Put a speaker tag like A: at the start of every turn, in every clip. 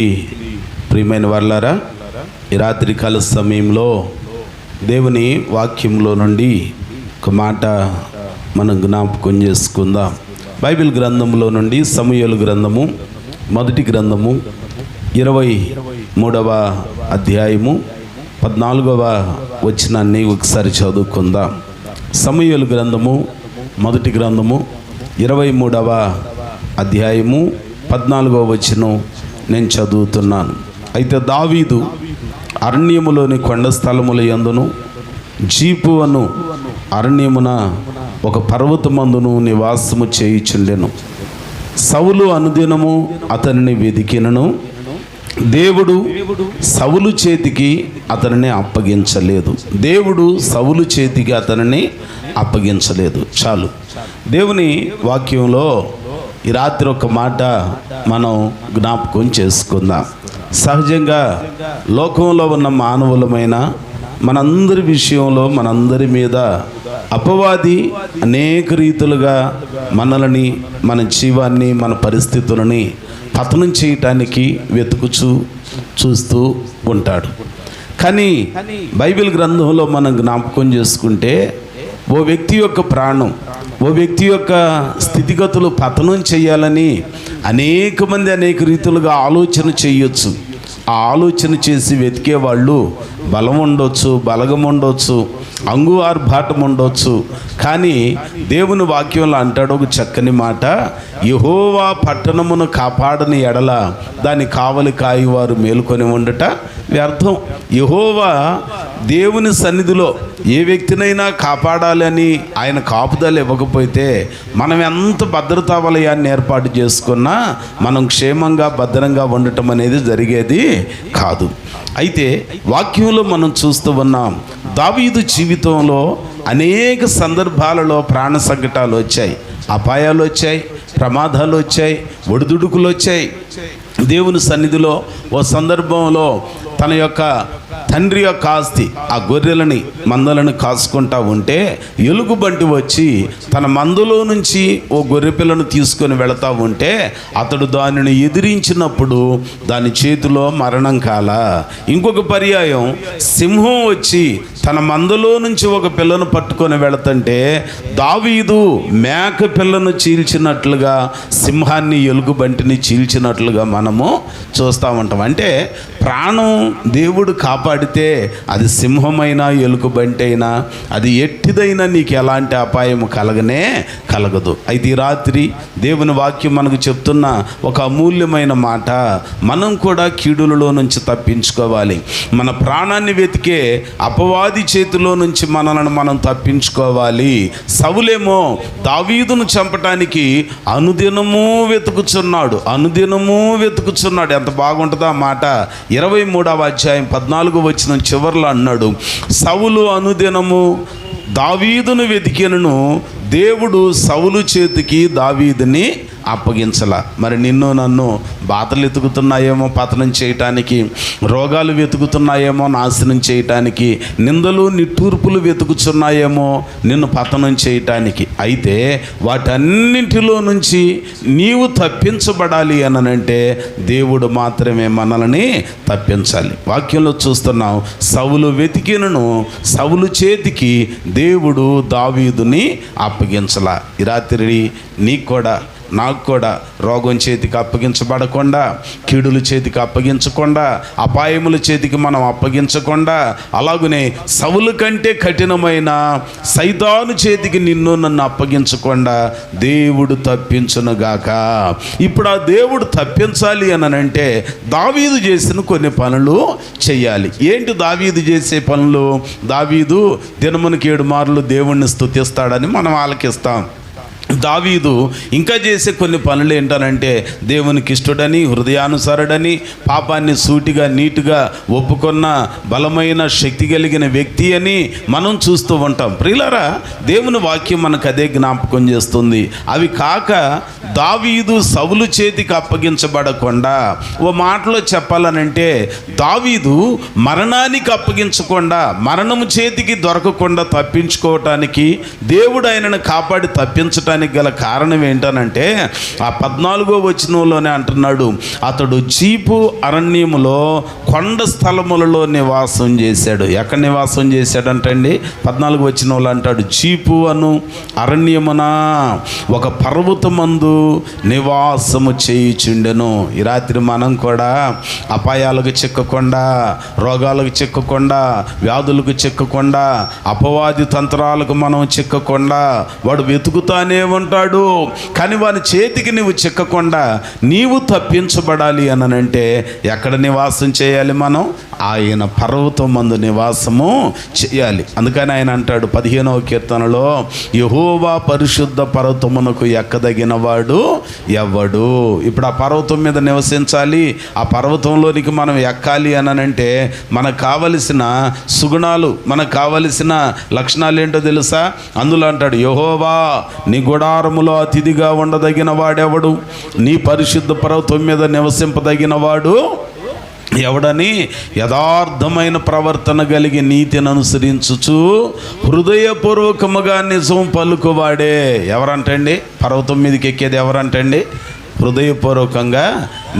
A: ప్రియమైన వారలారా, ఈ రాత్రికాల సమయంలో దేవుని వాక్యంలో నుండి ఒక మాట మనం జ్ఞాపకం చేసుకుందాం. బైబిల్ గ్రంథంలో నుండి సమూయేలు గ్రంథము మొదటి గ్రంథము 23వ అధ్యాయము 14వ వచనాన్ని ఒకసారి చదువుకుందాం. సమూయేలు గ్రంథము మొదటి గ్రంథము 23వ అధ్యాయము 14వ వచనం నేను చదువుతున్నాను. అయితే దావీదు అరణ్యములోని కొండ స్థలముల యందును జీపు అను అరణ్యమున ఒక పర్వతమందును నివాసము చేయుచుండెను. సౌలు అనుదినము అతనిని వెదికినను దేవుడు సౌలు చేతికి అతనిని అప్పగించలేదు. దేవుడు సౌలు చేతికి అతనిని అప్పగించలేదు. చాలు. దేవుని వాక్యంలో ఈ రాత్రి ఒక మాట మనం జ్ఞాపకం చేసుకుందాం. సహజంగా లోకంలో ఉన్న మానవులమైన మనందరి విషయంలో మనందరి మీద అపవాది అనేక రీతులుగా మనల్ని, మన జీవాన్ని, మన పరిస్థితులని పతనం చేయటానికి చూస్తూ ఉంటాడు. కానీ బైబిల్ గ్రంథంలో మనం జ్ఞాపకం చేసుకుంటే ఓ వ్యక్తి యొక్క ప్రాణం, ఓ వ్యక్తి యొక్క స్థితిగతులు పతనం చేయాలని అనేక మంది అనేక రీతులుగా ఆలోచన చేయొచ్చు. ఆ ఆలోచన చేసి వెతికే వాళ్ళు బలం ఉండొచ్చు, బలగం ఉండొచ్చు, అంగు ఆర్భాటం ఉండొచ్చు. కానీ దేవుని వాక్యంలో అంటాడు ఒక చక్కని మాట, యెహోవా పట్టణమును కాపాడని ఎడల దాని కావలి కాయువారు మేలుకొని ఉండట వ్యర్థం. యెహోవా దేవుని సన్నిధిలో ఏ వ్యక్తినైనా కాపాడాలి అని ఆయన కాపుదల ఇవ్వకపోతే మనం ఎంత భద్రతా వలయాన్ని ఏర్పాటు చేసుకున్నా మనం క్షేమంగా భద్రంగా ఉండటం అనేది జరిగేది కాదు. అయితే వాక్యంలో మనం చూస్తూ ఉన్నాం, దావీదు జీవితంలో అనేక సందర్భాలలో ప్రాణ సంకటాలు వచ్చాయి, అపాయాలు వచ్చాయి, ప్రమాదాలు వచ్చాయి, ఒడిదుడుకులు వచ్చాయి. దేవుని సన్నిధిలో ఓ సందర్భంలో తన యొక్క తండ్రి యొక్క ఆస్తి, ఆ గొర్రెలని మందలను కాసుకుంటా ఉంటే ఎలుగుబంటి వచ్చి తన మందులో నుంచి ఓ గొర్రె పిల్లను తీసుకొని వెళతా ఉంటే అతడు దానిని ఎదిరించినప్పుడు దాని చేతిలో మరణం కాల. ఇంకొక పర్యాయం సింహం వచ్చి తన మందలో నుంచి ఒక పిల్లను పట్టుకొని వెళతంటే దావీదు మేక పిల్లను చీల్చినట్లుగా సింహాన్ని, ఎలుగుబంటిని చీల్చినట్లుగా మనము చూస్తూ ఉంటాం. అంటే ప్రాణం దేవుడు కాపాడితే అది సింహమైనా ఎలుగుబంటి అయినా అది ఎట్టిదైనా నీకు ఎలాంటి అపాయం కలగదు. అయితే ఈ రాత్రి దేవుని వాక్యం మనకు చెప్తున్న ఒక అమూల్యమైన మాట, మనం కూడా కీడులలో నుంచి తప్పించుకోవాలి. మన ప్రాణాన్ని వెతికే అపవాది చేతిలో నుంచి మనల్ని మనం తప్పించుకోవాలి. సౌలేమో దావీదును చంపటానికి అనుదినము వెతుకుచున్నాడు. ఎంత బాగుంటుందో ఆ మాట. 23వ అధ్యాయం 14వ వచనం చివర్లో అన్నాడు, సౌలు అనుదినము దావీదును వెతికినను దేవుడు సౌలు చేతికి దావీదుని అప్పగించలా. మరి నిన్ను నన్ను బాధలు వెతుకుతున్నాయేమో పతనం చేయటానికి, రోగాలు వెతుకుతున్నాయేమో నాశనం చేయటానికి, నిందలు నిట్టూర్పులు వెతుకుతున్నాయేమో నిన్ను పతనం చేయటానికి. అయితే వాటన్నింటిలో నుంచి నీవు తప్పించబడాలి అనంటే దేవుడు మాత్రమే మనల్ని తప్పించాలి. వాక్యంలో చూస్తున్నాం, సౌలు వెతికినను సౌలు చేతికి దేవుడు దావీదుని అప్పగించలా. ఈ రాత్రి నీకు కూడా నాకు కూడా రోగం చేతికి అప్పగించబడకుండా, కీడుల చేతికి అప్పగించకుండా, అపాయముల చేతికి మనం అప్పగించకుండా, అలాగనే సౌలు కంటే కఠినమైన సైతాను చేతికి నిన్ను నన్ను అప్పగించకుండా దేవుడు తప్పించునుగాక. ఇప్పుడు ఆ దేవుడు తప్పించాలి అనంటే దావీదు చేసిన కొన్ని పనులు చెయ్యాలి. ఏంటి దావీదు చేసే పనులు? దావీదు దినమునికి 7 మార్లు దేవుణ్ణి స్తుతిస్తాడని మనం ఆలకిస్తాం. దావీదు ఇంకా చేసే కొన్ని పనులు ఏంటనంటే దేవునికి ఇష్టడని, హృదయానుసారుడని, పాపాన్ని సూటిగా నీటుగా ఒప్పుకున్న బలమైన శక్తి కలిగిన వ్యక్తి అని మనం చూస్తూ ఉంటాం. ప్రియులారా, దేవుని వాక్యం మనకు అదే జ్ఞాపకం చేస్తుంది. అవి కాక దావీదు సౌలు చేతికి అప్పగించబడకుండా, ఓ మాటలో చెప్పాలనంటే దావీదు మరణానికి అప్పగించకుండా, మరణము చేతికి దొరకకుండా తప్పించుకోవటానికి, దేవుడు ఆయనను కాపాడి తప్పించటానికి చెప్పడానికి గల కారణం ఏంటనంటే ఆ 14వ వచనంలోనే అంటున్నాడు, అతడు జీపు అరణ్యములో కొండ స్థలములలో నివాసం చేశాడు. ఎక్కడ నివాసం చేశాడంటండి? 14వ వచనంలో అంటాడు, జీపు అను అరణ్యమున ఒక పర్వతమందు నివాసము చేయుచుండెను. ఈ రాత్రి మనం కూడా అపాయాలకు చిక్కకుండా, రోగాలకు చిక్కకుండా, వ్యాధులకు చిక్కకుండా, అపవాది తంత్రాలకు మనం చిక్కకుండా, వాడు వెతుకుతానే ఉంటాడు. కానీ వాని చేతికి నువ్వు చిక్కకుండా నీవు తప్పించబడాలి అనంటే ఎక్కడ నివాసం చేయాలి? మనం ఆయన పర్వతం మందు నివాసము చేయాలి. అందుకని ఆయన అంటాడు 15వ కీర్తనలో, యెహోవా పరిశుద్ధ పర్వతమునకు ఎక్కదగిన వాడు ఎవడు? ఇప్పుడు ఆ పర్వతం మీద నివసించాలి, ఆ పర్వతంలోనికి మనం ఎక్కాలి అనంటే మనకు కావలసిన సుగుణాలు, మనకు కావలసిన లక్షణాలు ఏంటో తెలుసా? అందులో అంటాడు, యెహోవా నీ గుడారములో అతిథిగా ఉండదగిన వాడెవడు? నీ పరిశుద్ధ పర్వతం మీద నివసింపదగిన వాడు ఎవడని? యథార్థమైన ప్రవర్తన కలిగి నీతిని అనుసరించుచు హృదయపూర్వకముగా నిజం పలుకువాడే. ఎవరంటండి? పర్వతం మీదకి ఎక్కేది ఎవరంటండి? హృదయపూర్వకంగా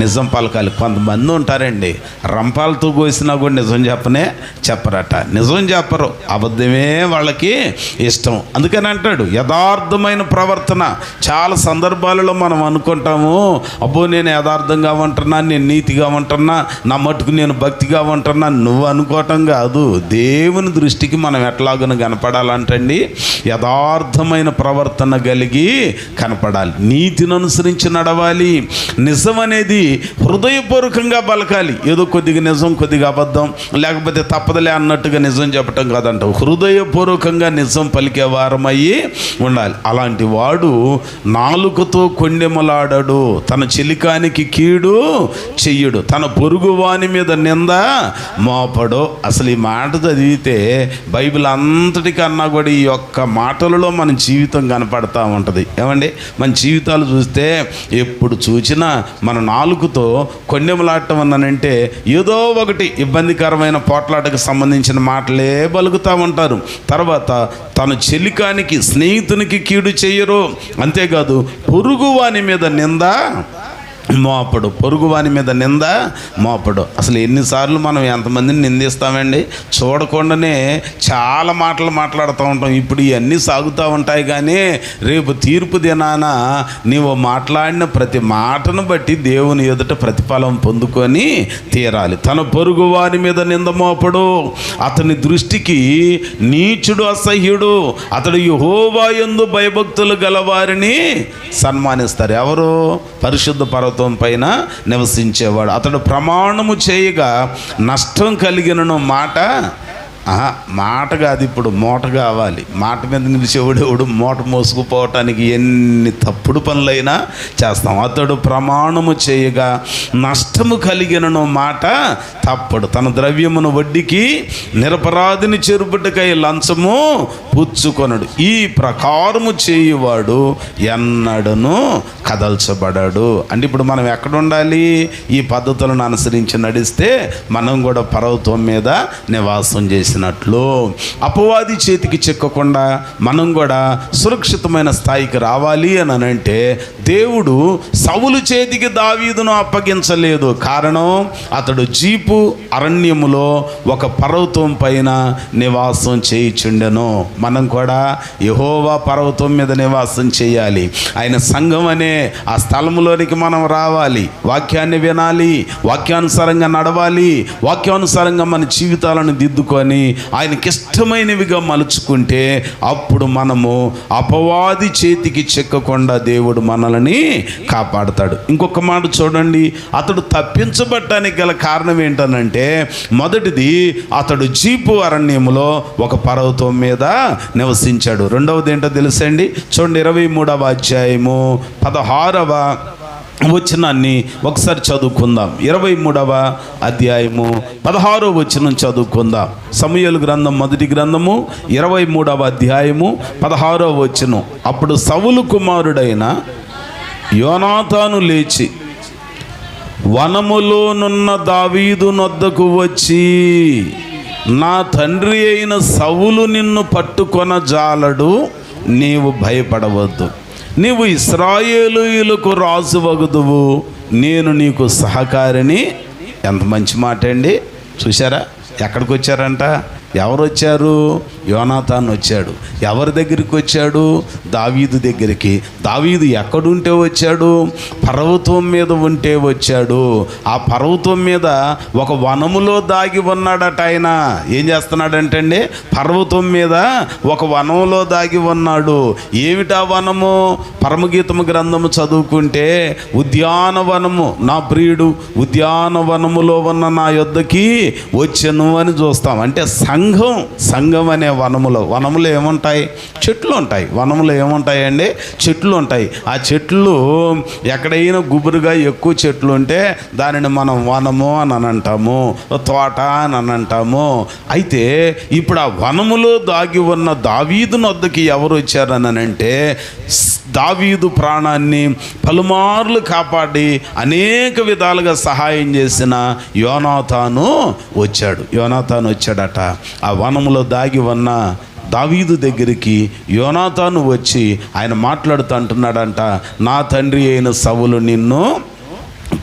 A: నిజం పలకాలి. కొంతమంది ఉంటారండి, రంపాలతో కోసినా కూడా నిజం చెప్పరట, నిజం చెప్పరు, అబద్ధమే వాళ్ళకి ఇష్టం. అందుకని అంటాడు యథార్థమైన ప్రవర్తన. చాలా సందర్భాలలో మనం అనుకుంటాము, అబ్బో నేను యథార్థంగా ఉంటున్నా, నేను నీతిగా ఉంటున్నా, నా మట్టుకు నేను భక్తిగా ఉంటున్నా. నువ్వు అనుకోవటం కాదు, దేవుని దృష్టికి మనం ఎట్లాగను కనపడాలంటండి యథార్థమైన ప్రవర్తన కలిగి కనపడాలి, నీతిని అనుసరించి నడవాలి. నిజం అనేది హృదయపూర్వకంగా పలకాలి. ఏదో కొద్దిగా నిజం కొద్దిగా అబద్ధం, లేకపోతే తప్పదలే అన్నట్టుగా నిజం చెప్పటం కాదంట. హృదయపూర్వకంగా నిజం పలికే వారమయ్యి ఉండాలి. అలాంటి వాడు నాలుకతో కొండెములాడడు, తన చెలికానికి కీడు చెయ్యడు, తన పొరుగు వాని మీద నింద మోపడు. అసలు ఈ మాట చదివితే బైబిల్ అంతటికన్నా కూడా ఈ యొక్క మాటలలో మన జీవితం కనపడతా ఉంటుంది. ఏమండి, మన జీవితాలు చూస్తే ఎప్పుడు చూసినా మన నాలుగుతో కొండెములాడటం అన్నానంటే ఏదో ఒకటి ఇబ్బందికరమైన పోట్లాటకు సంబంధించిన మాటలే బలుగుతూ ఉంటారు. తర్వాత తన చెలికానికి, స్నేహితునికి కీడు చెయ్యరు. అంతేకాదు పొరుగువాని మీద నింద మోపడు, పొరుగువాని మీద నింద మోపడు. అసలు ఎన్నిసార్లు మనం ఎంతమందిని నిందిస్తామండి? చూడకుండానే చాలా మాటలు మాట్లాడుతూ ఉంటాం. ఇప్పుడు ఇవన్నీ సాగుతూ ఉంటాయి, కానీ రేపు తీర్పు దినాన నీవు మాట్లాడిన ప్రతి మాటను బట్టి దేవుని ఎదుట ప్రతిఫలం పొందుకొని తీరాలి. తన పొరుగువాని మీద నింద మోపడు, అతని దృష్టికి నీచుడు, అసహ్యుడు. అతడు యెహోవా యందు భయభక్తులు గలవారిని సన్మానిస్తారు. ఎవరు? పరిశుద్ధ పర్వతం పైన నివసించేవాడు. అతడు ప్రమాణము చేయగా నష్టం కలిగినను మాట మాట కాదు, ఇప్పుడు మూట కావాలి. మాట మీద నిలిచేవాడు మూట మోసుకుపోవటానికి ఎన్ని తప్పుడు పనులైనా చేస్తాం. అతడు ప్రమాణము చేయగా నష్టము కలిగినను మాట తప్పడు. తన ద్రవ్యమును వడ్డీకి నిరపరాధిని చెరుపుటకై లంచము పుచ్చుకొనడు. ఈ ప్రకారము చేయువాడు ఎన్నడను కదల్చబడాడు. అంటే ఇప్పుడు మనం ఎక్కడ ఉండాలి? ఈ పద్ధతులను అనుసరించి నడిస్తే మనం కూడా పర్వతం మీద నివాసం చేసినట్లు, అపవాది చేతికి చిక్కకుండా మనం కూడా సురక్షితమైన స్థాయికి రావాలి అని అంటే దేవుడు సౌలు చేతికి దావీదును అప్పగించలేదు. కారణం, అతడు జీపు అరణ్యములో ఒక పర్వతం పైన నివాసం చేయుచుండెను. మనం కూడా యెహోవా పర్వతం మీద నివాసం చేయాలి. ఆయన సంఘం అనే ఆ స్థలంలోనికి మనం రావాలి, వాక్యాన్ని వినాలి, వాక్యానుసారంగా నడవాలి, వాక్యానుసారంగా మన జీవితాలను దిద్దుకొని ఆయనకి ఇష్టమైనవిగా మలుచుకుంటే అప్పుడు మనము అపవాది చేతికి చిక్కకుండా దేవుడు మనల్ని కాపాడుతాడు. ఇంకొక మాట చూడండి, అతడు తప్పించబడటానికి గల కారణం ఏంటనంటే మొదటిది, అతడు జీపు అరణ్యములో ఒక పర్వతం మీద నివసించాడు. రెండవది ఏంటో తెలుసండి, చూడండి 23వ అధ్యాయము 16వ వచనాన్ని ఒకసారి చదువుకుందాం. 23వ అధ్యాయము 16వ వచనం చదువుకుందాం. సమూయేలు గ్రంథం మొదటి గ్రంథము 23వ అధ్యాయము 16వ వచనం. అప్పుడు సౌలు కుమారుడైన యోనాతాను లేచి వనములోనున్న దావీదు నొద్దకు వచ్చి, నా తండ్రి అయిన సౌలు నిన్ను పట్టుకొన జాలడు, నీవు భయపడవద్దు, నీవు ఇశ్రాయేలీయులకు రాజు వగుదువు, నేను నీకు సహకారిని. ఎంత మంచి మాట అండి. చూసారా ఎక్కడికి వచ్చారంట? ఎవరు వచ్చారు? యోనాతాన్ వచ్చాడు. ఎవరి దగ్గరికి వచ్చాడు? దావీదు దగ్గరికి. దావీదు ఎక్కడుంటే వచ్చాడు? పర్వతం మీద ఉంటే వచ్చాడు. ఆ పర్వతం మీద ఒక వనములో దాగి ఉన్నాడట. ఆయన ఏం చేస్తున్నాడంటే పర్వతం మీద ఒక వనంలో దాగి ఉన్నాడు. ఏమిటా వనము? పరమగీతము గ్రంథము చదువుకుంటే ఉద్యానవనము, నా ప్రియుడు ఉద్యానవనములో ఉన్న నా యొద్దకి వచ్చెను అని చూస్తాం. అంటే సంఘం అనే వనములో ఏముంటాయి? చెట్లు ఉంటాయి. వనములో ఏముంటాయండి? చెట్లు ఉంటాయి. ఆ చెట్లు ఎక్కడైనా గుబురుగా ఎక్కువ చెట్లు ఉంటే దానిని మనం వనము అని అంటాము, తోట అని అంటాము. అయితే ఇప్పుడు ఆ వనములో దాగి ఉన్న దావీదు వద్దకి ఎవరు వచ్చారనంటే, దావీదు ప్రాణాన్ని పలుమార్లు కాపాడి అనేక విధాలుగా సహాయం చేసిన యోనాతాను వచ్చాడట. ఆ వనములో దాగి ఉన్న దావీదు దగ్గరికి యోనాతాను వచ్చి ఆయన మాట్లాడుతూ అంటున్నాడంట, నా తండ్రి అయిన సౌలు నిన్ను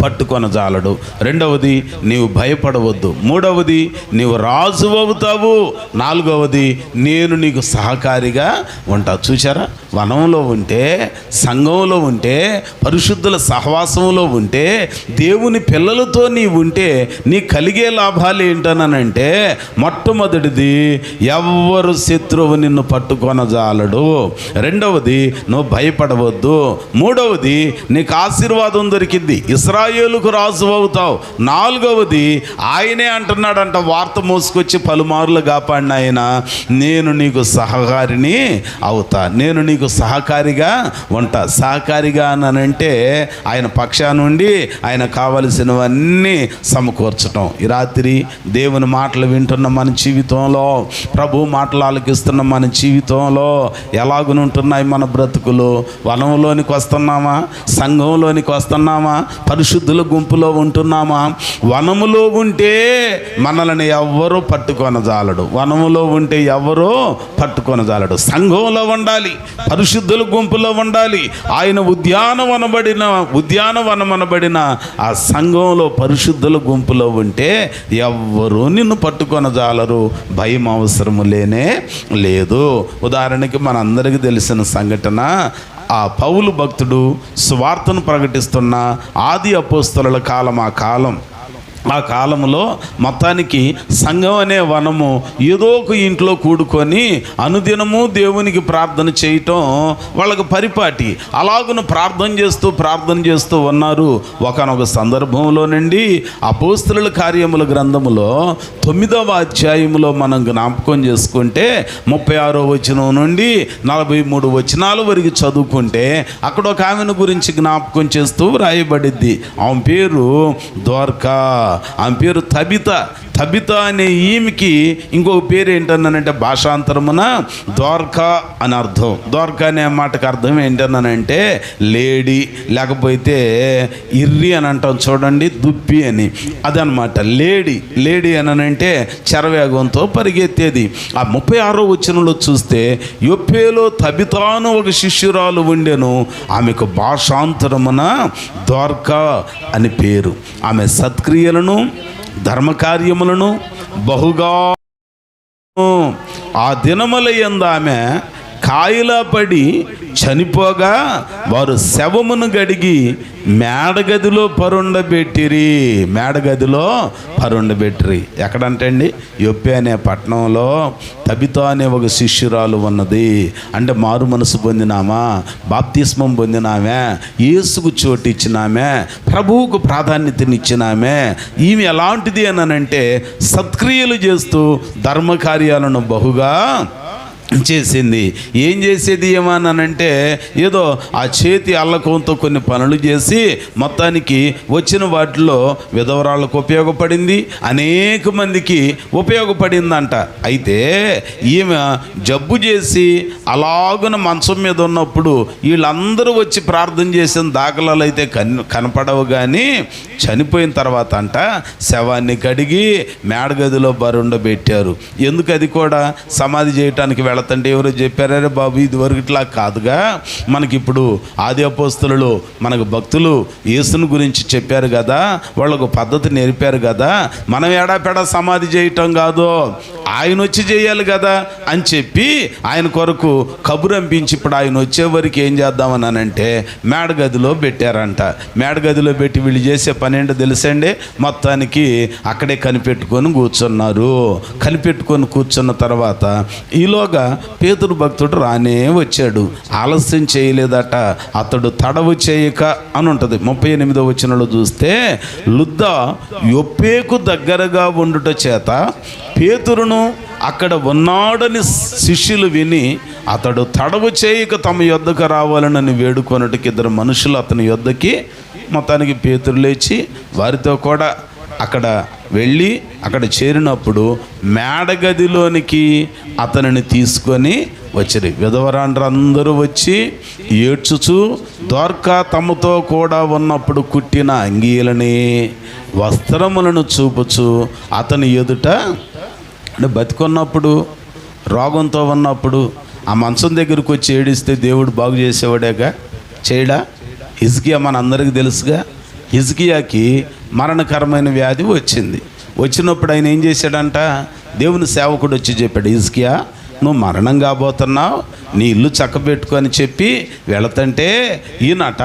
A: పట్టుకొనజాలడు. రెండవది, నీవు భయపడవద్దు. మూడవది, నీవు రాజు అవుతావు. నాలుగవది, నేను నీకు సహకారిగా ఉంటా. చూసారా, వనంలో ఉంటే, సంఘంలో ఉంటే, పరిశుద్ధుల సహవాసంలో ఉంటే, దేవుని పిల్లలతో నీవు ఉంటే నీ కలిగే లాభాలు ఏంటనంటే, మొట్టమొదటిది, ఎవ్వరు శత్రువు నిన్ను పట్టుకొనజాలడు. రెండవది, నువ్వు భయపడవద్దు. మూడవది, నీకు ఆశీర్వాదం దొరికింది, ఇశ్రాయేలుకు రాజు అవుతావు. నాలుగవది, ఆయనే అంటున్నాడంట, వార్త మోసుకొచ్చి పలుమార్లు కాపాడిన ఆయన, నేను నీకు సహకారిని అవుతా, నేను నీకు సహకారిగా ఉంటా. సహకారిగా అనంటే ఆయన పక్షా నుండి ఆయన కావలసినవన్నీ సమకూర్చటం. ఈ రాత్రి దేవుని మాటలు వింటున్న మన జీవితంలో, ప్రభు మాటలు ఆలకిస్తున్న మన జీవితంలో ఎలాగునుంటున్నాయి మన బ్రతుకులు? వనంలోనికి వస్తున్నామా? సంఘంలోనికి వస్తున్నామా? పరిశుద్ధుల గుంపులో ఉంటున్నామా? వనములో ఉంటే మనల్ని ఎవ్వరూ పట్టుకొనజాలడు. వనములో ఉంటే ఎవరో పట్టుకొనజాలడు. సంఘంలో ఉండాలి, పరిశుద్ధుల గుంపులో ఉండాలి. ఆయన ఉద్యానవనమనబడిన ఆ సంఘంలో పరిశుద్ధుల గుంపులో ఉంటే ఎవ్వరూ నిన్ను పట్టుకొనజాలరు. భయం అవసరము లేనే లేదు. ఉదాహరణకి మనందరికీ తెలిసిన సంఘటన, ఆ పౌలు భక్తుడు స్వార్థను ప్రకటిస్తున్న ఆది అపోస్తలుల కాలం. ఆ కాలంలో మొత్తానికి సంఘం అనే వనము ఏదో ఒక ఇంట్లో కూడుకొని అనుదినము దేవునికి ప్రార్థన చేయటం వాళ్ళకు పరిపాటి. అలాగున ప్రార్థన చేస్తూ ఉన్నారు. ఒకనొక సందర్భంలో నుండి అపోస్తలుల కార్యముల గ్రంథములో 9వ అధ్యాయములో మనం జ్ఞాపకం చేసుకుంటే 36వ వచనం నుండి 43 వచనాల వరకు చదువుకుంటే అక్కడ ఒక ఆమెను గురించి జ్ఞాపకం చేస్తూ రాయబడిద్ది. ఆమె పేరు దోర్కా, ఆమె పేరు తబిత అనే ఈమెకి ఇంకొక పేరు ఏంటన్నానంటే భాషాంతరమున ద్వారకా అని అర్థం. ద్వారకా అనే మాటకు అర్థం ఏంటన్నానంటే లేడీ, లేకపోతే ఇర్రి అని అంటాం చూడండి, దుప్పి అని, అదనమాట. లేడీ అనంటే చెరవేగంతో పరిగెత్తేది. ఆ 36వ వచనంలో చూస్తే యొప్పేలో తబితాను ఒక శిష్యురాలు ఉండెను, ఆమెకు భాషాంతరమున ద్వారకా అని పేరు. ఆమె సత్క్రియలను ధర్మకార్యములను బహుగా ఆ దినముల యందు ఆమె కాయిలా పడి చనిపోగా వారు శవమును గడిగి మేడగదిలో పరుండబెట్టిరి. ఎక్కడంటండి? యొప్పే అనే పట్టణంలో తబిత అనే ఒక శిష్యురాలు ఉన్నది. అంటే మారు మనసు పొందినామా, బాప్తిస్మం పొందినామే, యేసుకు చోటు ఇచ్చినామే, ప్రభువుకు ప్రాధాన్యతనిచ్చినామే. ఈమె ఎలాంటిది అనంటే సత్క్రియలు చేస్తూ ధర్మకార్యాలను బహుగా చేసింది. ఏం చేసేది ఏమన్నానంటే ఏదో ఆ చేతి అల్లకంతో కొన్ని పనులు చేసి మొత్తానికి వచ్చిన వాటిలో విధవరాళ్ళకు ఉపయోగపడింది, అనేక మందికి ఉపయోగపడిందంట. అయితే ఈమె జబ్బు చేసి అలాగున మంచం మీద ఉన్నప్పుడు వీళ్ళందరూ వచ్చి ప్రార్థన చేసిన దాఖలాలు అయితే కనపడవు. కానీ చనిపోయిన తర్వాత అంట శవాన్ని కడిగి మేడగదిలో బరుండబెట్టారు. ఎందుకు? అది కూడా సమాధి చేయటానికి వెళతంటే ఎవరో చెప్పారే బాబు ఇదివరకు ఇట్లా కాదుగా, మనకిప్పుడు ఆది అపోస్తలులు మనకు భక్తులు యేసుని గురించి చెప్పారు కదా, వాళ్ళకు పద్ధతి నేర్పారు కదా, మనం ఎడాపెడా సమాధి చేయటం కాదు, ఆయన వచ్చి చేయాలి కదా అని చెప్పి ఆయన కొరకు కబురంపించి ఇప్పుడు ఆయన వచ్చేవరకు ఏం చేద్దామని అంటే మేడగదిలో పెట్టారంట. మేడగదిలో పెట్టి వీళ్ళు చేసే పని ఏంటో తెలుసండి, మొత్తానికి అక్కడే కనిపెట్టుకొని కూర్చున్నారు. కనిపెట్టుకొని కూర్చున్న తర్వాత ఈలోగా పేతురు భక్తుడు రానే వచ్చాడు. ఆలస్యం చేయలేదట, అతడు తడవు చేయక అని ఉంటుంది. 38వ వచనంలో చూస్తే లుద్ద యొప్పేకు దగ్గరగా ఉండుట చేత పేతురును అక్కడ ఉన్నాడని శిష్యులు విని అతడు తడవు చేయక తమ యొద్దకు రావాలని వేడుకొనుటకి 2 మనుషులు అతని యొద్దకి మొత్తానికి పేతురు లేచి వారితో కూడా అక్కడ వెళ్ళి అక్కడ చేరినప్పుడు మేడగదిలోనికి అతనిని తీసుకొని వచ్చిరి. విధవరాండ్రందరూ వచ్చి ఏడ్చుచు దోర్కా తమతో కూడా ఉన్నప్పుడు కుట్టిన అంగీలని వస్త్రములను చూపుచు అతని ఎదుట, అంటే బతికున్నప్పుడు రోగంతో ఉన్నప్పుడు ఆ మంచం దగ్గరకు వచ్చి ఏడిస్తే దేవుడు బాగు చేసేవాడేగా, చేయడా? హిజ్కియా మన అందరికీ తెలుసుగా. హిజ్కియాకి మరణకరమైన వ్యాధి వచ్చింది. వచ్చినప్పుడు ఆయన ఏం చేశాడంట, దేవుని సేవకుడు వచ్చి చెప్పాడు, హిజ్కియా నువ్వు మరణం కాబోతున్నావు, నీ ఇల్లు చక్కబెట్టుకొని చెప్పి వెళతంటే ఈయనట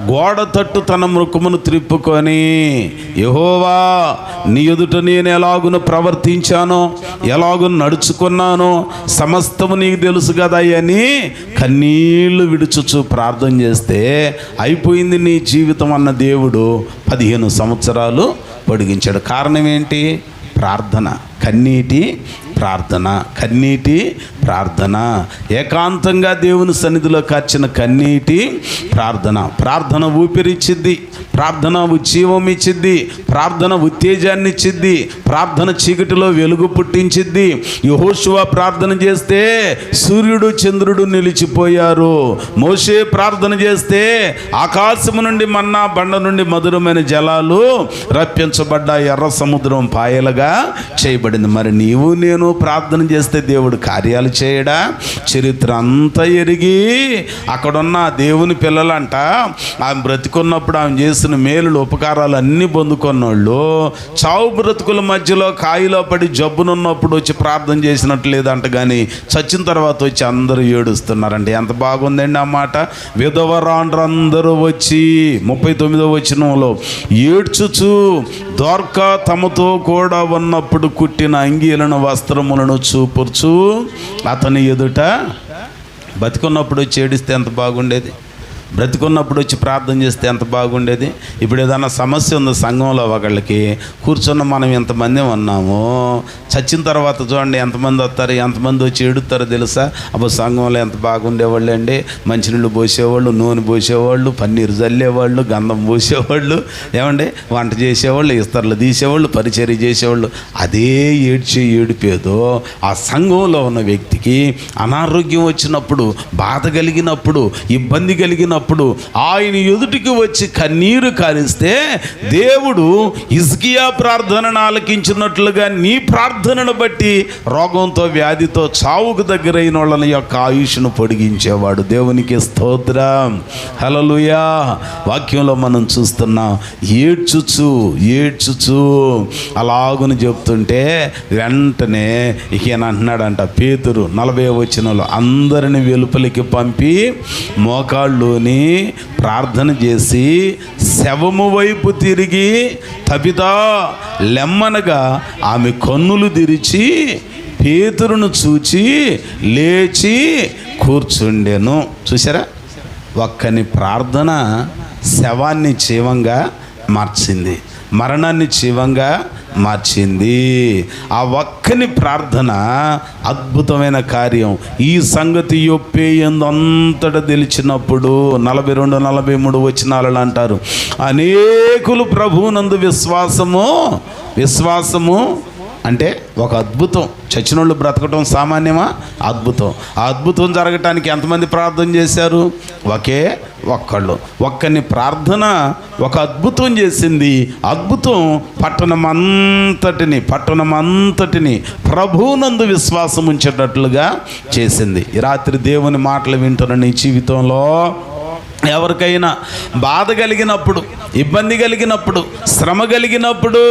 A: గోడ తట్టు తన ముఖమును త్రిప్పుకొని, యెహోవా నీ ఎదుట నేను ఎలాగును ప్రవర్తించానో ఎలాగును నడుచుకున్నానో సమస్తము నీకు తెలుసు కదా అని కన్నీళ్లు విడుచుచు ప్రార్థన చేస్తే అయిపోయింది నీ జీవితం అన్న దేవుడు 15 సంవత్సరాలు పొడిగించాడు. కారణం ఏంటి? ప్రార్థన, కన్నీటి ప్రార్థన, కన్నీటి ప్రార్థన, ఏకాంతంగా దేవుని సన్నిధిలో కార్చిన కన్నీటి ప్రార్థన. ప్రార్థన ఊపిరిచ్చిద్ది, ప్రార్థన ఉజ్జీవం ఇచ్చిద్ది, ప్రార్థన ఉత్తేజాన్ని ఇచ్చిద్ది, ప్రార్థన చీకటిలో వెలుగు పుట్టించిద్ది. యెహోషువ ప్రార్థన చేస్తే సూర్యుడు చంద్రుడు నిలిచిపోయారు. మోషే ప్రార్థన చేస్తే ఆకాశము నుండి మన్నా, బండ నుండి మధురమైన జలాలు రప్పించబడ్డ ఎర్ర సముద్రం పాయలుగా చేయబడింది. మరి నీవు నేను ప్రార్థన చేస్తే దేవుడు కార్యాలు చేయడా? చరిత్ర అంతా ఎరిగి అక్కడున్న దేవుని పిల్లలంట ఆమె బ్రతికున్నప్పుడు ఆమె చేసిన మేలులు ఉపకారాలు అన్నీ పొందుకున్నోళ్ళు చావు బ్రతుకుల మధ్యలో కాయిలో పడి జబ్బునున్నప్పుడు వచ్చి ప్రార్థన చేసినట్టు లేదంట, కానీ చచ్చిన తర్వాత వచ్చి అందరూ ఏడుస్తున్నారంటే ఎంత బాగుందండి ఆ మాట. విధవరాండ్రందరూ వచ్చి 39వ వచనంలో ఏడ్చుచు దోర్కా తమతో కూడా ఉన్నప్పుడు కుట్టిన అంగీలను వస్త్రములను చూపుర్చు అతని ఎదుట, బతికున్నప్పుడు వచ్చి ఏడిస్తే ఎంత బాగుండేది, బ్రతికున్నప్పుడు వచ్చి ప్రార్థన చేస్తే ఎంత బాగుండేది. ఇప్పుడు ఏదైనా సమస్య ఉంది సంఘంలో, ఒకళ్ళకి కూర్చున్న మనం ఎంతమంది ఉన్నాము, చచ్చిన తర్వాత చూడండి ఎంతమంది వస్తారు, ఎంతమంది వచ్చి ఏడుతారో తెలుసా? అప్పుడు సంఘంలో ఎంత బాగుండేవాళ్ళు అండి, మంచినీళ్ళు పోసేవాళ్ళు, నూనె పోసేవాళ్ళు, పన్నీరు చల్లేవాళ్ళు, గంధం పోసేవాళ్ళు, ఏమండి వంట చేసేవాళ్ళు, ఇస్తర్లు తీసేవాళ్ళు, పరిచర్య చేసేవాళ్ళు. అదే ఏడిపేదో ఆ సంఘంలో ఉన్న వ్యక్తికి అనారోగ్యం వచ్చినప్పుడు, బాధ కలిగినప్పుడు, ఇబ్బంది కలిగినప్పుడు ఆయన ఎదుటికి వచ్చి కన్నీరు కారిస్తే దేవుడు హిజ్కియా ప్రార్థనను ఆలకించినట్లుగా నీ ప్రార్థనను బట్టి రోగంతో వ్యాధితో చావుకు దగ్గరైన వాళ్ళ యొక్క ఆయుష్ను పొడిగించేవాడు. దేవునికి స్తోత్రం, హల్లెలూయా. వాక్యంలో మనం చూస్తున్నాం, ఏడ్చుచు అలాగుని చెప్తుంటే వెంటనే ఈయన అంటున్నాడంట, పేతురు 40వ వచనంలో అందరిని వెలుపలికి పంపి మోకాళ్ళుని ప్రార్థన చేసి శవము వైపు తిరిగి తబితా లెమ్మనగా ఆమె కన్నులు తెరిచి పేతురును చూచి లేచి కూర్చుండెను. చూసారా, ఒక్కని ప్రార్థన శవాన్ని జీవంగా మార్చింది, మరణాన్ని జీవంగా మార్చింది. ఆ ఒక్కని ప్రార్థన అద్భుతమైన కార్యం. ఈ సంగతి యొప్పేయందు అంతటా తెలిసినప్పుడు 42, 43 వచనాలలో అంటారు, అనేకులు ప్రభువునందు విశ్వాసము అంటే ఒక అద్భుతం. చచ్చినోళ్ళు బ్రతకటం సామాన్యమా? అద్భుతం. ఆ అద్భుతం జరగటానికి ఎంతమంది ప్రార్థన చేశారు? ఒక్కళ్ళు. ఒక్కని ప్రార్థన ఒక అద్భుతం చేసింది. అద్భుతం పట్టణమంతటిని ప్రభువునందు విశ్వాసం ఉంచేటట్లుగా చేసింది. ఈ రాత్రి దేవుని మాటలు వింటున్న నీ జీవితంలో ఎవరికైనా బాధ కలిగినప్పుడు, ఇబ్బంది కలిగినప్పుడు, శ్రమ కలిగినప్పుడు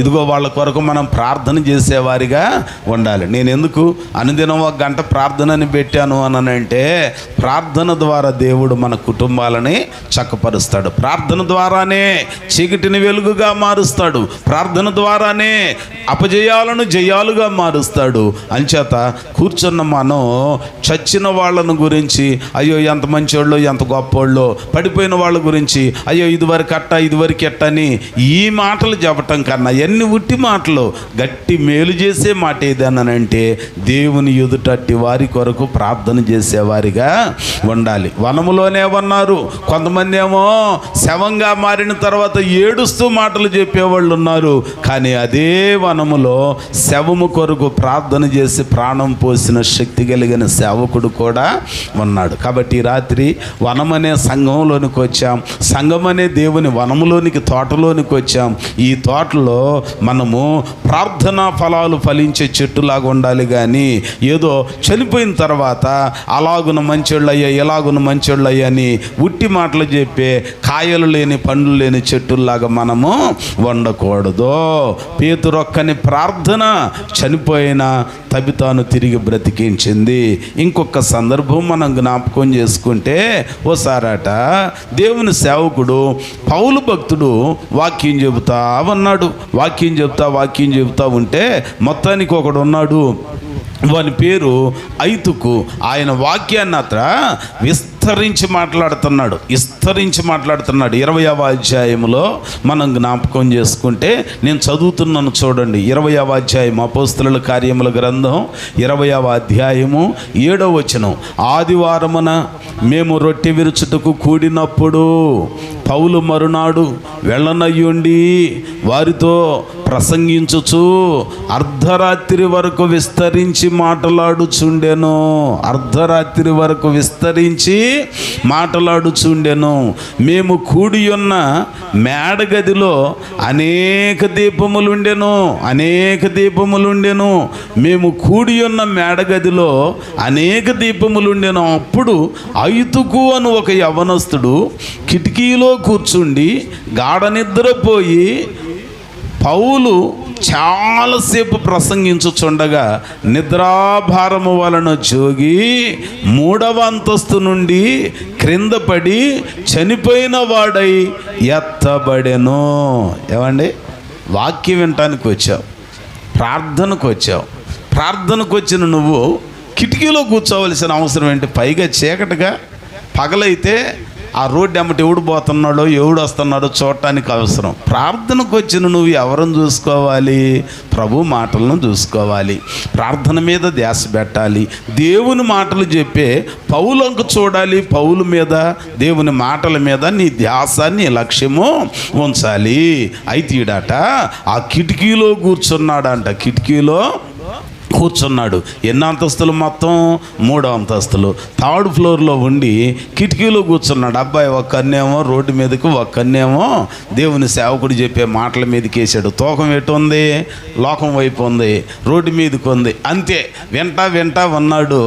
A: ఇదిగో వాళ్ళ కొరకు మనం ప్రార్థన చేసేవారిగా ఉండాలి. నేను ఎందుకు అనుదినం 1 గంట ప్రార్థనని పెట్టాను అనంటే, ప్రార్థన ద్వారా దేవుడు మన కుటుంబాలని చక్కపరుస్తాడు. ప్రార్థన ద్వారానే చీకటిని వెలుగుగా మారుస్తాడు. ప్రార్థన ద్వారానే అపజయాలను జయాలుగా మారుస్తాడు. అంచేత కూర్చున్న మనం చచ్చిన వాళ్ళను గురించి, అయ్యో ఎంత మంచోళ్ళో, ఎంత గొప్ప పడిపోయిన వాళ్ళ గురించి, అయ్యో ఇదివరకు ఎట్టని ఈ మాటలు చెప్పటం కన్నా ఎన్ని ఉట్టి మాటలు, గట్టి మేలు చేసే మాట ఏదనంటే దేవుని ఎదుటట్టి వారి కొరకు ప్రార్థన చేసేవారిగా ఉండాలి. వనములోనే ఉన్నారు. కొంతమంది ఏమో శవంగా మారిన తర్వాత ఏడుస్తూ మాటలు చెప్పేవాళ్ళు ఉన్నారు. కానీ అదే వనములో శవము కొరకు ప్రార్థన చేసి ప్రాణం పోసిన శక్తి కలిగిన సేవకుడు కూడా ఉన్నాడు. కాబట్టి రాత్రి వనమనే సంఘంలోనికి వచ్చాం. సంఘం అనే దేవుని వనములోనికి, తోటలోనికి వచ్చాం. ఈ తోటలో మనము ప్రార్థనా ఫలాలు ఫలించే చెట్టులాగా ఉండాలి. కానీ ఏదో చనిపోయిన తర్వాత అలాగున మంచోళ్ళయ్యా, ఇలాగున మంచోళ్ళయ్యా అని ఉట్టి మాటలు చెప్పే కాయలు లేని పండ్లు లేని చెట్టుల్లాగా మనము ఉండకూడదు. పేతురొక్కని ప్రార్థన చనిపోయిన తబితాను తిరిగి బ్రతికించింది. ఇంకొక సందర్భం మనం జ్ఞాపకం చేసుకుంటే, ఓసారట దేవుని సేవకుడు పౌలు భక్తుడు వాక్యం చెబుతా ఉన్నాడు. వాక్యం చెబుతా ఉంటే మొత్తానికి ఒకడు ఉన్నాడు, వాని పేరు ఐతుకు. ఆయన వాక్యాన్ని విస్తరించి మాట్లాడుతున్నాడు. 20వ అధ్యాయంలో మనం జ్ఞాపకం చేసుకుంటే, నేను చదువుతున్నాను చూడండి. 20వ అధ్యాయం, అపోస్తలుల కార్యముల గ్రంథం 20వ అధ్యాయము 7వ వచనం. ఆదివారమున మేము రొట్టె విరుచుటకు కూడినప్పుడు పౌలు మరునాడు వెళ్ళనయ్యుండి వారితో ప్రసంగించుచు అర్ధరాత్రి వరకు విస్తరించి మాట్లాడుచుండెను. మేము కూడి ఉన్న మేడగదిలో అనేక దీపములుండెను. మేము కూడి ఉన్న మేడగదిలో అనేక దీపములుండెను. అప్పుడు ఐతుకు అను ఒక యవనస్తుడు కిటికీలో కూర్చుండి గాఢ నిద్రపోయి పౌలు చాలాసేపు ప్రసంగించుచుండగా నిద్రాభారము వలన జోగి 3వ అంతస్తు నుండి క్రింద పడి చనిపోయిన వాడై ఎత్తబడెను. ఏమండి, వాక్యం వినటానికి వచ్చావు, ప్రార్థనకు వచ్చిన నువ్వు కిటికీలో కూర్చోవలసిన అవసరం ఏంటి? పైగా చీకటిగా, పగలైతే ఆ రోడ్డు ఎమ్మటి ఎవడు పోతున్నాడో ఎవడు వస్తున్నాడో చూడటానికి అవసరం. ప్రార్థనకు వచ్చిన నువ్వు ఎవరిని చూసుకోవాలి? ప్రభు మాటలను చూసుకోవాలి. ప్రార్థన మీద ధ్యాస పెట్టాలి. దేవుని మాటలు చెప్పే పౌలంకు చూడాలి. పౌలు మీద, దేవుని మాటల మీద నీ ధ్యాస, నీ లక్ష్యము ఉంచాలి. అయితే ఈడట ఆ కిటికీలో కూర్చున్నాడంట. కిటికీలో కూర్చున్నాడు. ఎన్ని అంతస్తులు? మొత్తం 3వ అంతస్తులు. 3rd ఫ్లోర్లో ఉండి కిటికీలో కూర్చున్నాడు. అబ్బాయి ఒక్కన్నేమో రోడ్డు మీదకి, ఒక్కన్నేమో దేవుని సేవకుడు చెప్పే మాటల మీదకి వేసాడు. తూకం ఎటు ఉంది? లోకం వైపు ఉంది, రోడ్డు మీదకి ఉంది. అంతే, వింటా ఉన్నాడు.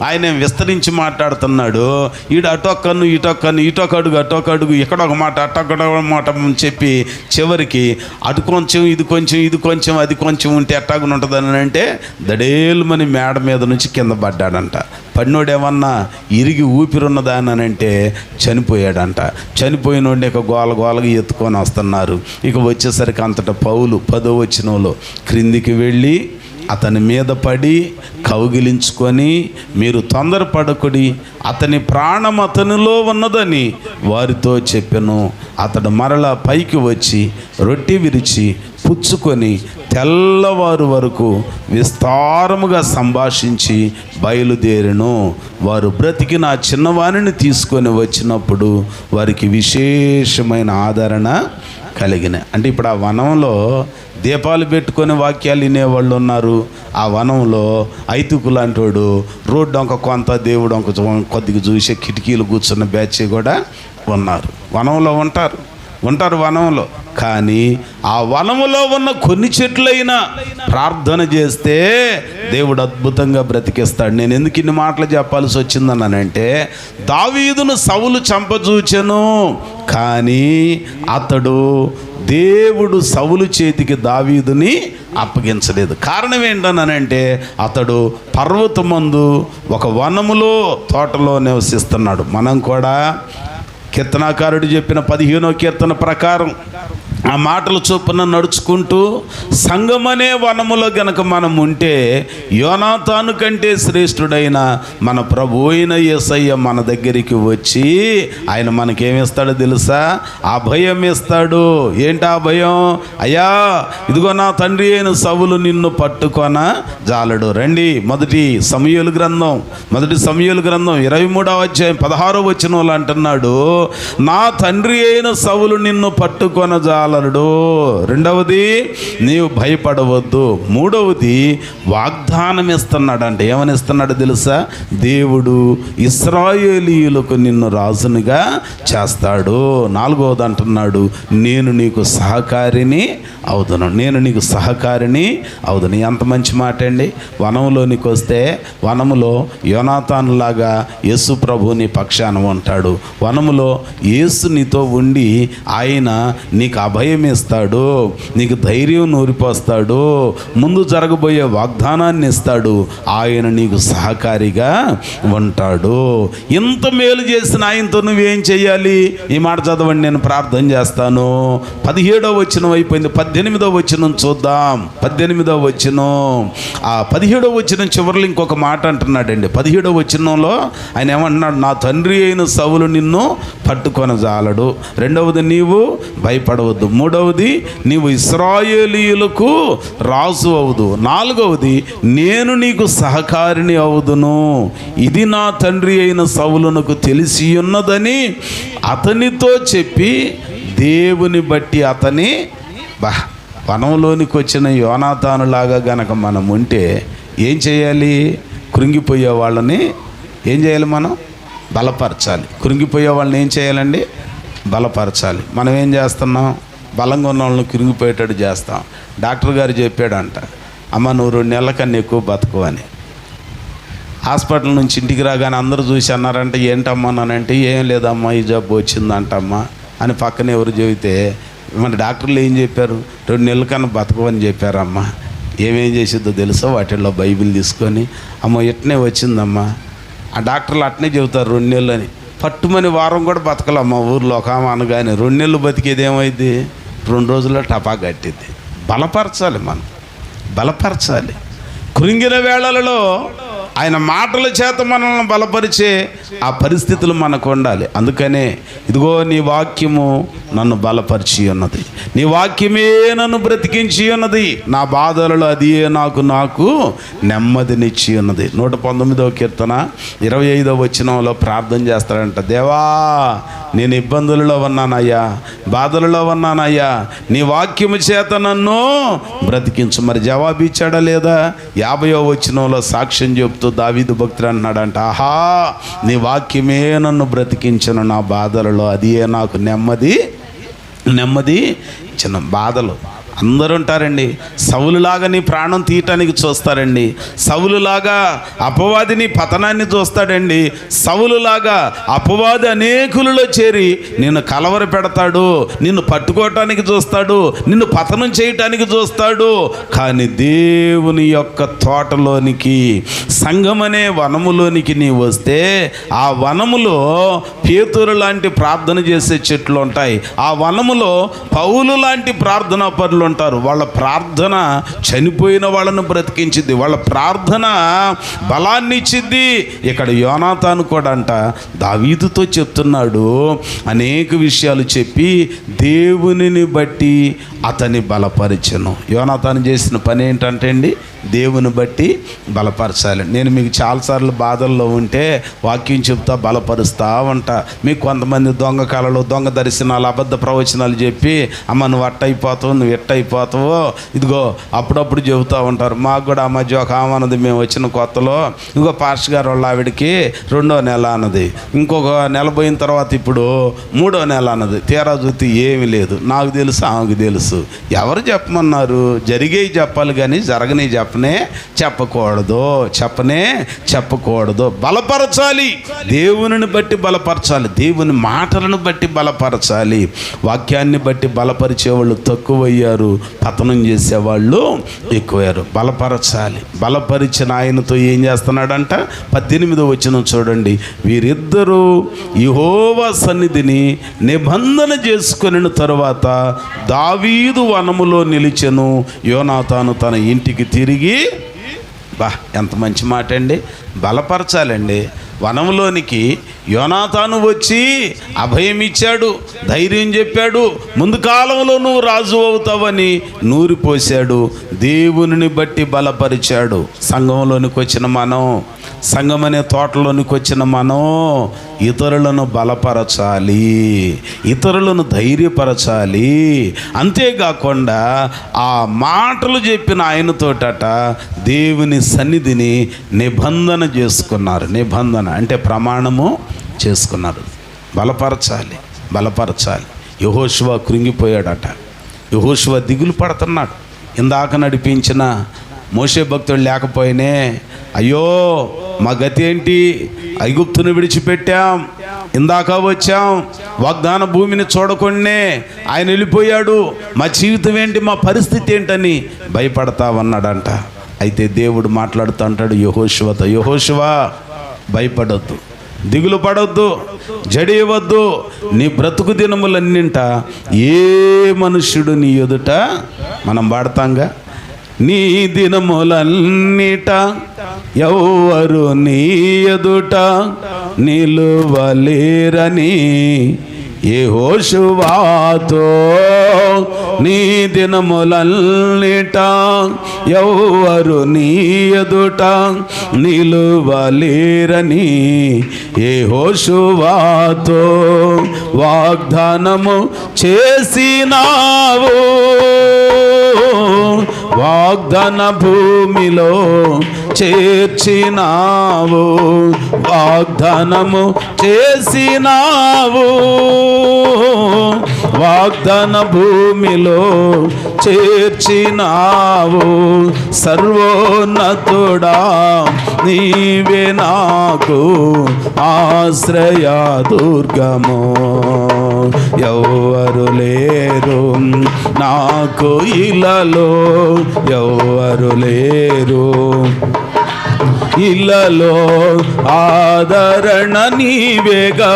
A: ఆయన విస్తరించి మాట్లాడుతున్నాడు. ఈడు అటొక్కను ఇటొకడుగు అటొకడుగు, ఇక్కడొక మాట అటొక మాట చెప్పి చివరికి అటు కొంచెం ఇది కొంచెం అది కొంచెం ఉంటే ఎట్టాగుంటుందని అంటే దడేలుమని మేడ మీద నుంచి కింద పడ్డాడంట. పడినోడేమన్నా ఇరిగి ఊపిరున్నదానంటే చనిపోయాడంట. చనిపోయినోడిని ఇక గోలగా ఎత్తుకొని వస్తున్నారు. ఇక వచ్చేసరికి అంతటా పౌలు 10వ వచనంలో క్రిందికి వెళ్ళి అతని మీద పడి కౌగిలించుకొని, మీరు తొందరపడకుడి, అతని ప్రాణం అతనిలో ఉన్నదని వారితో చెప్పెను. అతడు మరలా పైకి వచ్చి రొట్టె విరిచి పుచ్చుకొని తెల్లవారు వరకు విస్తారముగా సంభాషించి బయలుదేరెను. వారు బ్రతికిన ఆ చిన్నవాణిని తీసుకొని వచ్చినప్పుడు వారికి విశేషమైన ఆదరణ కలిగినాయి. అంటే ఇప్పుడు ఆ వనంలో దీపాలు పెట్టుకొని వాక్యాలు వినేవాళ్ళు ఉన్నారు. ఆ వనంలో ఐతుకు లాంటి వాడు రోడ్డు ఒక కొంత దేవుడు ఒక కొద్దిగా చూసే కిటికీలు కూర్చున్న బ్యాచ్ కూడా ఉన్నారు. వనంలో ఉంటారు వనంలో. కానీ ఆ వనములో ఉన్న కొన్ని చెట్లైనా ప్రార్థన చేస్తే దేవుడు అద్భుతంగా బ్రతికిస్తాడు. నేను ఎందుకు ఇన్ని మాటలు చెప్పాల్సి వచ్చిందనంటే, దావీదును సౌలు చంపజూచెను, కానీ అతడు దేవుడు సౌలు చేతికి దావీదుని అప్పగించలేదు. కారణం ఏంటనంటే, అతడు పర్వతమందు ఒక వనములో తోటలో నివసిస్తున్నాడు. మనం కూడా కీర్తనాకారుడు చెప్పిన 15వ కీర్తన ప్రకారం ఆ మాటల చొప్పున నడుచుకుంటూ సంగమనే వనములో గనక మనం ఉంటే, యోనాతాను కంటే శ్రేష్ఠుడైన మన ప్రభు అయిన యేసయ్య మన దగ్గరికి వచ్చి ఆయన మనకేమిస్తాడో తెలుసా? అభయం ఇస్తాడు. ఏంటి ఆ భయం? అయ్యా, ఇదిగో నా తండ్రి అయిన సౌలు నిన్ను పట్టుకొన జాలడు. రండి, మొదటి సమూయేలు గ్రంథం 23వ అధ్యాయం 16వ వచనంలో అంటున్నాడు, నా తండ్రి అయిన సౌలు నిన్ను పట్టుకొన జాలడు. రెండవది, నీవు భయపడవద్దు. మూడవది, వాగ్దానం ఇస్తున్నాడు. అంటే ఏమని ఇస్తున్నాడు తెలుసా? దేవుడు ఇశ్రాయేలీయులకు నిన్ను రాజునిగా చేస్తాడు. నాలుగవది అంటున్నాడు, నేను నీకు సహకారిని అవుదును. ఎంత మంచి మాట అండి. వనంలోనికి వస్తే వనములో యోనాతాను లాగా యేసు ప్రభు నీ పక్షాన ఉంటాడు. వనములో యేసు నీతో ఉండి ఆయన నీకు అభయం ఇస్తాడు, నీకు ధైర్యం నూరిపోస్తాడు, ముందు జరగబోయే వాగ్దానాన్ని ఇస్తాడు. ఆయన నీకు సహకారిగా ఉంటాడు. ఇంత మేలు చేసిన ఆయనతో నువ్వేం చేయాలి? ఈ మాట చదవండి, నేను ప్రార్థన చేస్తాను. 17వ వచనం అయిపోయింది, 18వ వచనం చూద్దాం. 18వ వచనం, ఆ 17వ వచనం చివరిలో ఇంకొక మాట అంటున్నాడండి. 17వ వచనంలో ఆయన ఏమంటున్నాడు? నా తండ్రి అయిన సౌలు నిన్ను పట్టుకొని జాలడు. రెండవది, నీవు భయపడవద్దు. మూడవది, నీవు ఇశ్రాయేలీయులకు రాజు అవుదు. నాలుగవది, నేను నీకు సహకారిని అవుదును. ఇది నా తండ్రి అయిన సౌలునకు తెలిసి ఉన్నదని అతనితో చెప్పి దేవుని బట్టి అతని వనంలోనికి వచ్చిన యోనాతానులాగా గనక మనం ఉంటే ఏం చేయాలి? కృంగిపోయే వాళ్ళని ఏం చేయాలి? మనం బలపరచాలి. కృంగిపోయే వాళ్ళని ఏం చేయాలండి? బలపరచాలి. మనం ఏం చేస్తున్నాం? బలంగా ఉన్న వాళ్ళని కృంగిపోయేటట్టు చేస్తాం. డాక్టర్ గారు చెప్పాడంట, అమ్మ నువ్వు 2 నెలల కన్నా ఎక్కువ బతుకు అని. హాస్పిటల్ నుంచి ఇంటికి రాగానే అందరూ చూసి అన్నారంటే, ఏంటమ్మా నానంటే, ఏం లేదమ్మా ఈ జబ్బు వచ్చిందంటమ్మా అని పక్కన ఎవరు చెబితే, మన డాక్టర్లు ఏం చెప్పారు? 2 నెలల కన్నా బతకమని చెప్పారమ్మా. ఏమేం చేసిద్దో తెలుసా? వాటిల్లో బైబిల్ తీసుకొని, అమ్మ ఎట్నే వచ్చిందమ్మా. ఆ డాక్టర్లు అట్నే చెబుతారు 2 నెలలు అని. పట్టుమని వారం కూడా బతకలమ్మా ఊర్లో ఒక ఆమె అనగానే. 2 నెలలు బతికేది ఏమైంది? 2 రోజుల్లో టపా కట్టింది. బలపరచాలి, మనం బలపరచాలి. కృంగిన వేళలలో ఆయన మాటల చేత మనల్ని బలపరిచే ఆ పరిస్థితులు మనకు ఉండాలి. అందుకనే ఇదిగో నీ వాక్యము నన్ను బలపరిచి ఉన్నది, నీ వాక్యమే నన్ను బ్రతికించి ఉన్నది, నా బాధలలో అదే నాకు నెమ్మదినిచ్చి ఉన్నది. 119వ కీర్తన 25వ వచనంలో ప్రార్థన చేస్తాడంట, దేవా నేను ఇబ్బందులలో ఉన్నానయ్యా, బాధలలో ఉన్నానయ్యా, నీ వాక్యము చేత నన్ను బ్రతికించు. మరి జవాబు ఇచ్చాడా లేదా? 50వ వచనంలో సాక్ష్యం చెప్తూ దావీదు భక్తుడు అంటున్నాడంట, ఆహా నీ వాక్యమే నన్ను బ్రతికించను, నా బాధలలో అదే నాకు నెమ్మది చిన్న బాధలు. అందరూ ఉంటారండి, సౌలులాగా నీ ప్రాణం తీయటానికి చూస్తారండి, సౌలులాగా అపవాదిని పతనాన్ని చూస్తాడండి, సౌలులాగా అపవాది అనేకులలో చేరి నిన్ను కలవర పెడతాడు, నిన్ను పట్టుకోవటానికి చూస్తాడు, నిన్ను పతనం చేయటానికి చూస్తాడు. కానీ దేవుని యొక్క తోటలోనికి, సంఘమనే వనములోనికి నీ వస్తే ఆ వనములో పేతురు లాంటి ప్రార్థన చేసే చెట్లు ఉంటాయి, ఆ వనములో పౌలు లాంటి ప్రార్థనా పరులు ఉంటారు. వాళ్ళ ప్రార్థన చనిపోయిన వాళ్ళను బ్రతికించింది, వాళ్ళ ప్రార్థన బలాన్ని ఇచ్చింది. ఇక్కడ యోనాతాను కూడా అంట దావీదుతో చెప్తున్నాడు, అనేక విషయాలు చెప్పి దేవునిని బట్టి అతని బలపరిచెను. యోనాతాను చేసిన పని ఏంటంటే అండి, దేవుని బట్టి బలపరచాలి. నేను మీకు చాలాసార్లు బాధల్లో ఉంటే వాక్యం చెప్తా బలపరుస్తూ ఉంటా, మీకు కొంతమంది దొంగ కళలు, దొంగ దర్శనాలు, అబద్ధ ప్రవచనాలు చెప్పి అమ్మ నువ్వు అట్టయిపోతావు, నువ్వు ఎట్టయిపోతావో ఇదిగో అప్పుడప్పుడు చెబుతూ ఉంటారు. మాకు కూడా ఆ మధ్య ఒక ఆమె మేము వచ్చిన కొత్తలో ఇంకో పాస్టర్ గారు వాళ్ళ ఆవిడికి 2వ నెల అన్నది, ఇంకొక నెల పోయిన తర్వాత ఇప్పుడు 3వ నెల అన్నది. తీరా చూస్తే ఏమీ లేదు. నాకు తెలుసు, ఆమెకు తెలుసు. ఎవరు చెప్పమన్నారు? జరిగేవి చెప్పాలి కానీ జరగని చెప్పకూడదు. బలపరచాలి, దేవునిని బట్టి బలపరచాలి, దేవుని మాటలను బట్టి బలపరచాలి. వాక్యాన్ని బట్టి బలపరిచేవాళ్ళు తక్కువయ్యారు, పతనం చేసేవాళ్ళు ఎక్కువయ్యారు. బలపరచాలి. బలపరిచిన ఆయనతో ఏం చేస్తున్నాడంట? 18వ వచనం చూడండి. వీరిద్దరూ యెహోవా సన్నిధిని నిబంధన చేసుకొనిన తరువాత దావీదు వనములో నిలిచెను, యోనాతాను తన ఇంటికి తిరిగి. ఎంత మంచి మాట అండి. బలపరచాలండి. వనంలోనికి యోనాతాను వచ్చి అభయం ఇచ్చాడు, ధైర్యం చెప్పాడు, ముందు కాలంలో నువ్వు రాజు అవుతావని నూరిపోశాడు. దేవునిని బట్టి బలపరిచాడు. సంఘంలోనికి వచ్చిన మనం, సంఘం అనే తోటలోనికి వచ్చిన మనం ఇతరులను బలపరచాలి, ఇతరులను ధైర్యపరచాలి. అంతేకాకుండా ఆ మాటలు చెప్పిన ఆయనతోటట దేవుని సన్నిధిని నిబంధన చేసుకున్నారు. నిబంధన అంటే ప్రమాణము చేసుకున్నారు. బలపరచాలి. యెహోషువ కృంగిపోయాడట. యెహోషువ దిగులు పడుతున్నాడు. ఇందాక నడిపించిన మోషే భక్తుడు లేకపోయినే అయ్యో మా గతి ఏంటి, ఐగుప్తును విడిచిపెట్టాం, ఇందాక వచ్చాం, వాగ్దాన భూమిని చూడకుండానే ఆయన వెళ్ళిపోయాడు, మా జీవితం ఏంటి, మా పరిస్థితి ఏంటని భయపడతావన్నాడంట. అయితే దేవుడు మాట్లాడుతూ అంటాడు యెహోషువతో, యెహోషువ భయపడొద్దు, దిగులు పడొద్దు, జడియవద్దు. నీ బ్రతుకు దినములన్నింట ఏ మనుష్యుడు నీ ఎదుట, మనం వాడతాంగా, నీ దినములన్నిట ఎవ్వరు నీ ఎదుట నిలువలేరని యెహోషువతో, నీ దినములన్నిట ఎవ్వరు నీ ఎదుట నిలువలేరని యెహోషువతో వాగ్దానము చేసినావు, వాగ్దాన భూమిలో చేర్చినావు, వాగ్దానము చేసినావు, వాగ్దాన భూమిలో చేర్చినావు. సర్వోన్నతుడా నీవే నాకు ఆశ్రయ దుర్గము, ఎవ్వరు లేరు నాకు ఇలలో, ఎవ్వరు లేరు ఇలలో, ఆదరణ నీవేగా,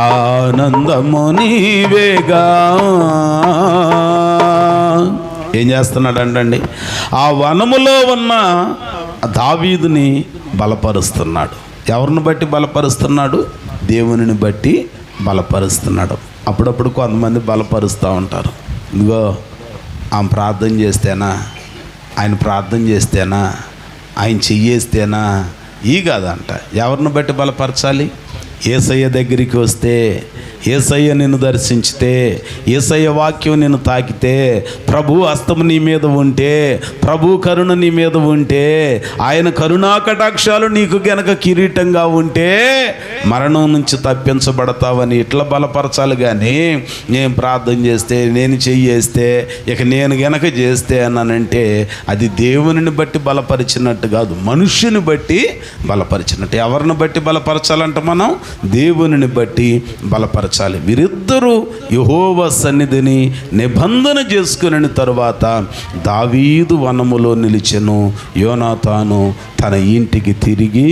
A: ఆనందము నీవేగా. ఏం చేస్తున్నాడండి? ఆ వనములో ఉన్న దావీదుని బలపరుస్తున్నాడు. ఎవరిని బట్టి బలపరుస్తున్నాడు? దేవునిని బట్టి బలపరుస్తున్నాడు. అప్పుడప్పుడు కొంతమంది బలపరుస్తూ ఉంటారు. ఇదిగో ఆమె ప్రార్థన చేస్తేనా, ఆయన ప్రార్థన చేస్తేనా, ఆయన చెయ్యేస్తేనా, ఈ కాదంట. ఎవరిని బట్టి బలపరచాలి? యేసయ్య దగ్గరికి వస్తే, యేసయ్య నిన్ను దర్శించితే, యేసయ్య వాక్యం నిన్ను తాకితే, ప్రభు హస్తం నీ మీద ఉంటే, ప్రభు కరుణ నీ మీద ఉంటే, ఆయన కరుణా కటాక్షాలు నీకు గనక కిరీటంగా ఉంటే మరణం నుంచి తప్పించబడతావని ఇట్లా బలపరచాలి. కానీ నేను ప్రార్థన చేస్తే, నేను చెయ్యేస్తే, ఇక నేను గనక చేస్తే అన్నానంటే అది దేవునిని బట్టి బలపరిచినట్టు కాదు, మనుష్యుని బట్టి బలపరిచినట్టు. ఎవరిని బట్టి బలపరచాలంట? మనం దేవునిని బట్టి బలపరచాలి. వీరిద్దరూ యెహోవా సన్నిధిని నిబంధన చేసుకుని తరువాత దావీదు వనములో నిలిచెను, యోనాతాను తన ఇంటికి తిరిగి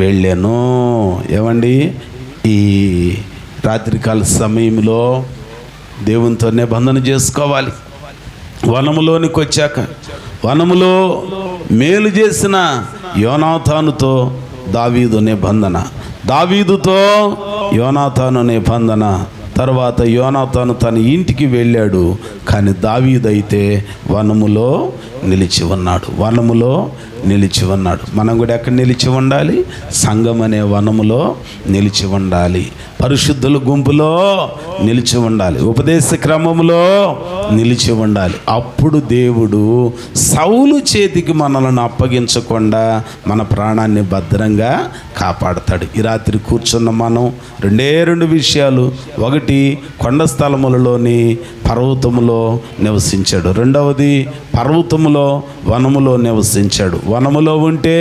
A: వెళ్ళాను. ఏమండి, ఈ రాత్రికాల సమయంలో దేవునితో నిబంధన చేసుకోవాలి. వనములోనికి వచ్చాక వనములో మేలు చేసిన యోనాతానుతో దావీదు నిబంధన, దావీదుతో యోనాతాను నిబంధన. తర్వాత యోనాతాను తన ఇంటికి వెళ్ళాడు. కానీ దావీదైతే వనములో నిలిచి ఉన్నాడు, వనములో నిలిచి ఉన్నాడు. మనం కూడా ఎక్కడ నిలిచి ఉండాలి? సంఘం అనే వనములో నిలిచి ఉండాలి, పరిశుద్ధుల గుంపులో నిలిచి ఉండాలి, ఉపదేశ క్రమములో నిలిచి ఉండాలి. అప్పుడు దేవుడు సౌలు చేతికి మనలను అప్పగించకుండా మన ప్రాణాన్ని భద్రంగా కాపాడతాడు. ఈ రాత్రి కూర్చున్న మనం రెండు విషయాలు. ఒకటి, కొండ స్థలములలోని పర్వతములో నివసించాడు. రెండవది, పర్వతములో వనములో నివసించాడు. వనములో ఉంటే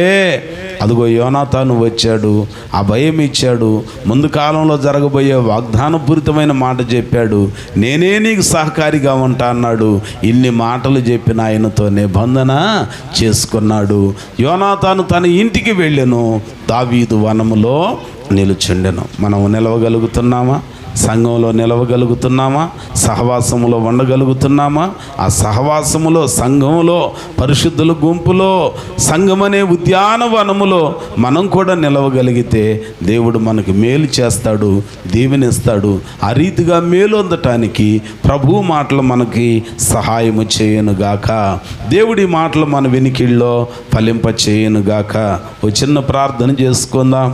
A: అదిగో యోనాతాను వచ్చాడు, ఆ భయం ఇచ్చాడు, ముందు కాలంలో జరగబోయే వాగ్దానపూరితమైన మాట చెప్పాడు, నేనే నీకు సహకారిగా ఉంటా అన్నాడు. ఇన్ని మాటలు చెప్పిన ఆయనతో నిబంధన చేసుకున్నాడు. యోనాతాను తన ఇంటికి వెళ్ళెను, దావీదు వనములో నిలుచుండెను. మనం నిలవగలుగుతున్నామా? సంఘంలో నిలవగలుగుతున్నామా? సహవాసములో ఉండగలుగుతున్నామా? ఆ సహవాసములో, సంఘములో, పరిశుద్ధుల గుంపులో, సంఘమనే ఉద్యానవనములో మనం కూడా నిలవగలిగితే దేవుడు మనకి మేలు చేస్తాడు, దీవెనిస్తాడు. ఆ రీతిగా మేలు అందటానికి ప్రభు మాటలు మనకి సహాయము చేయనుగాక. దేవుడి మాటలు మన వెనికిళ్ళలో ఫలింప చేయనుగాక. ఓ చిన్న ప్రార్థన చేసుకుందాం.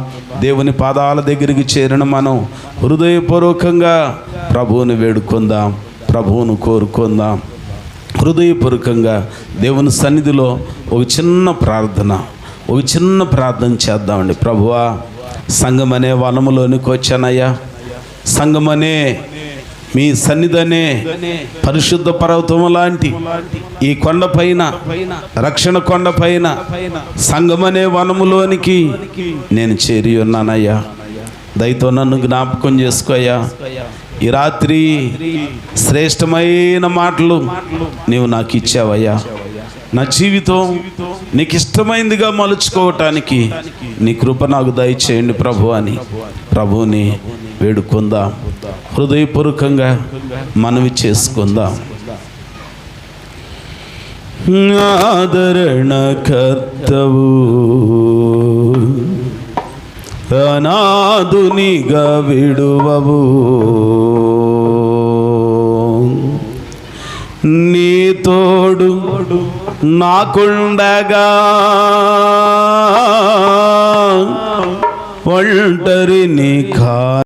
A: దేవుని పాదాల దగ్గరికి చేరిన మనం హృదయపూర్వకంగా ప్రభువుని వేడుకుందాం, ప్రభువును కోరుకుందాం. హృదయపూర్వకంగా దేవుని సన్నిధిలో ఒక చిన్న ప్రార్థన చేద్దామండి. ప్రభువా, సంఘమనే వనములోనికి వచ్చానయ్యా. సంఘమనే మీ సన్నిధనే పరిశుద్ధ పర్వతము లాంటి ఈ కొండపైన, రక్షణ కొండపైన, సంఘమనే వనములోనికి నేను చేరి ఉన్నానయ్యా. దయతో నన్ను జ్ఞాపకం చేసుకోయ్యా. ఈ రాత్రి శ్రేష్టమైన మాటలు నీవు నాకు ఇచ్చావయ్యా. నా జీవితం నీకు ఇష్టమైందిగా మలుచుకోవటానికి నీ కృప నాకు దయచేయండి ప్రభు అని ప్రభువుని వేడుకుందాం. హృదయపూర్వకంగా మనవి చేసుకుందాం. ఆదరణకర్తవు, అనాథునిగా విడువవు, నీ తోడు నాకుండగా ఒంటరిని కా